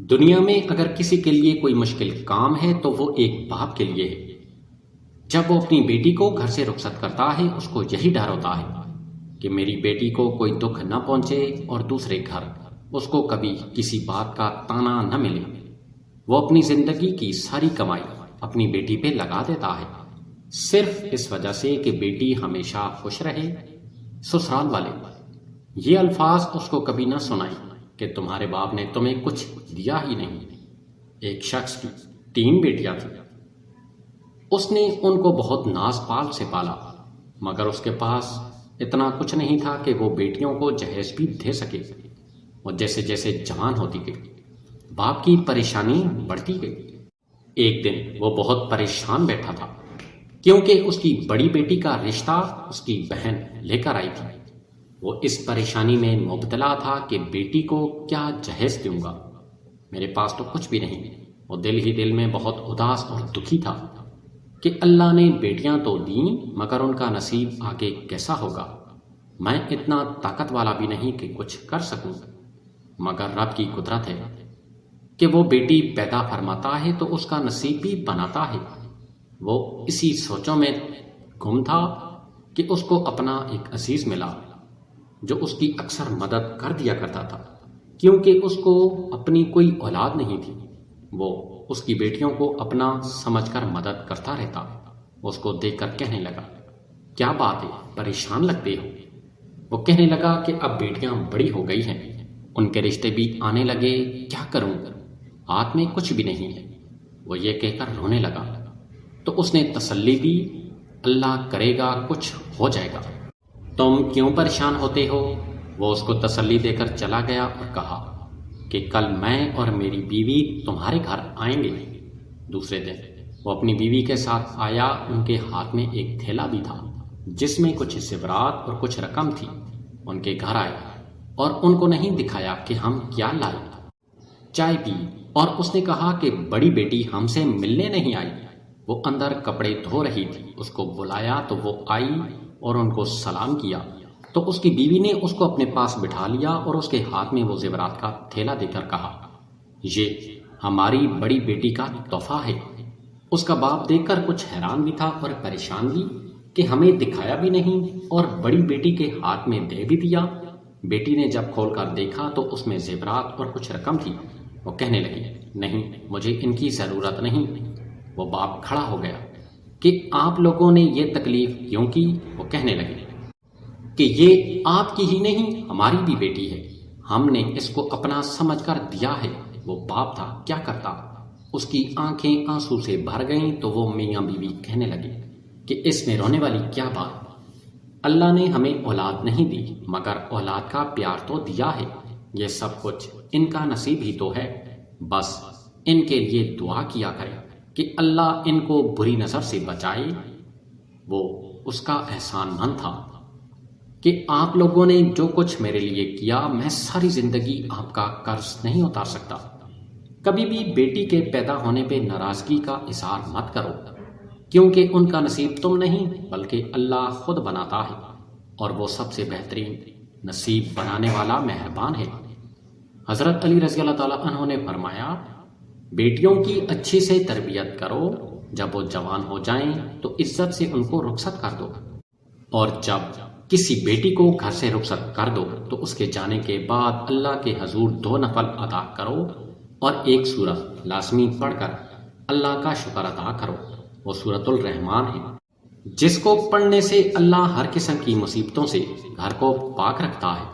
دنیا میں اگر کسی کے لیے کوئی مشکل کام ہے تو وہ ایک باپ کے لیے ہے۔ جب وہ اپنی بیٹی کو گھر سے رخصت کرتا ہے اس کو یہی ڈر ہوتا ہے کہ میری بیٹی کو کوئی دکھ نہ پہنچے اور دوسرے گھر اس کو کبھی کسی بات کا تانا نہ ملے۔ وہ اپنی زندگی کی ساری کمائی اپنی بیٹی پہ لگا دیتا ہے، صرف اس وجہ سے کہ بیٹی ہمیشہ خوش رہے۔ سسرال والے یہ الفاظ اس کو کبھی نہ سنائیں کہ تمہارے باپ نے تمہیں کچھ دیا ہی نہیں۔ ایک شخص کی 3 بیٹیاں تھیں، اس نے ان کو بہت ناز پال سے پالا، مگر اس کے پاس اتنا کچھ نہیں تھا کہ وہ بیٹیوں کو جہیز بھی دے سکے۔ اور جیسے جیسے جوان ہوتی گئی باپ کی پریشانی بڑھتی گئی۔ ایک دن وہ بہت پریشان بیٹھا تھا کیونکہ اس کی بڑی بیٹی کا رشتہ اس کی بہن لے کر آئی تھی۔ وہ اس پریشانی میں مبتلا تھا کہ بیٹی کو کیا جہیز دوں گا، میرے پاس تو کچھ بھی نہیں۔ وہ دل ہی دل میں بہت اداس اور دکھی تھا کہ اللہ نے بیٹیاں تو دیں مگر ان کا نصیب آگے کیسا ہوگا۔ میں اتنا طاقت والا بھی نہیں کہ کچھ کر سکوں، مگر رب کی قدرت ہے کہ وہ بیٹی پیدا فرماتا ہے تو اس کا نصیب بھی بناتا ہے۔ وہ اسی سوچوں میں گم تھا کہ اس کو اپنا ایک عزیز ملا جو اس کی اکثر مدد کر دیا کرتا تھا، کیونکہ اس کو اپنی کوئی اولاد نہیں تھی۔ وہ اس کی بیٹیوں کو اپنا سمجھ کر مدد کرتا رہتا۔ اس کو دیکھ کر کہنے لگا، کیا بات ہے، پریشان لگتے ہو؟ وہ کہنے لگا کہ اب بیٹیاں بڑی ہو گئی ہیں، ان کے رشتے بھی آنے لگے، کیا کروں، ہاتھ میں کچھ بھی نہیں ہے۔ وہ یہ کہہ کر رونے لگا تو اس نے تسلی دی، اللہ کرے گا کچھ ہو جائے گا، تم کیوں پریشان ہوتے ہو؟ وہ اس کو تسلی دے کر چلا گیا اور کہا کہ کل میں اور میری بیوی تمہارے گھر آئیں گے۔ دوسرے دن وہ اپنی بیوی کے ساتھ آیا، ان کے ہاتھ میں ایک تھیلا بھی تھا جس میں کچھ زیورات اور کچھ رقم تھی۔ ان کے گھر آئے اور ان کو نہیں دکھایا کہ ہم کیا لائے، چائے پی اور اس نے کہا کہ بڑی بیٹی ہم سے ملنے نہیں آئی، وہ اندر کپڑے دھو رہی تھی۔ اس کو بلایا تو وہ آئی اور ان کو سلام کیا تو اس کی بیوی نے اس کو اپنے پاس بٹھا لیا اور اس کے ہاتھ میں وہ زیورات کا تھیلا دے کر کہا، یہ ہماری بڑی بیٹی کا تحفہ ہے۔ اس کا باپ دیکھ کر کچھ حیران بھی تھا اور پریشان بھی کہ ہمیں دکھایا بھی نہیں اور بڑی بیٹی کے ہاتھ میں دے بھی دیا۔ بیٹی نے جب کھول کر دیکھا تو اس میں زیورات اور کچھ رقم تھی۔ وہ کہنے لگی، نہیں، مجھے ان کی ضرورت نہیں۔ وہ باپ کھڑا ہو گیا کہ آپ لوگوں نے یہ تکلیف کیوں کی؟ وہ کہنے لگے کہ یہ آپ کی ہی نہیں، ہماری بھی بیٹی ہے، ہم نے اس کو اپنا سمجھ کر دیا ہے۔ وہ باپ تھا، کیا کرتا؟ اس کی آنکھیں آنسو سے بھر گئیں تو وہ میاں بیوی کہنے لگے کہ اس میں رونے والی کیا بات؟ اللہ نے ہمیں اولاد نہیں دی مگر اولاد کا پیار تو دیا ہے، یہ سب کچھ ان کا نصیب ہی تو ہے، بس ان کے لیے دعا کیا کرے کہ اللہ ان کو بری نظر سے بچائے۔ وہ اس کا احسان مند تھا کہ آپ لوگوں نے جو کچھ میرے لیے کیا، میں ساری زندگی آپ کا قرض نہیں اتار سکتا۔ کبھی بھی بیٹی کے پیدا ہونے پہ ناراضگی کا اظہار مت کرو، کیونکہ ان کا نصیب تم نہیں بلکہ اللہ خود بناتا ہے، اور وہ سب سے بہترین نصیب بنانے والا مہربان ہے۔ حضرت علی رضی اللہ تعالیٰ عنہ نے فرمایا، بیٹیوں کی اچھی سے تربیت کرو، جب وہ جوان ہو جائیں تو عزت سے ان کو رخصت کر دو، اور جب کسی بیٹی کو گھر سے رخصت کر دو تو اس کے جانے کے بعد اللہ کے حضور 2 نفل ادا کرو اور ایک سورت لازمی پڑھ کر اللہ کا شکر ادا کرو۔ وہ سورۃ الرحمن ہے، جس کو پڑھنے سے اللہ ہر قسم کی مصیبتوں سے گھر کو پاک رکھتا ہے۔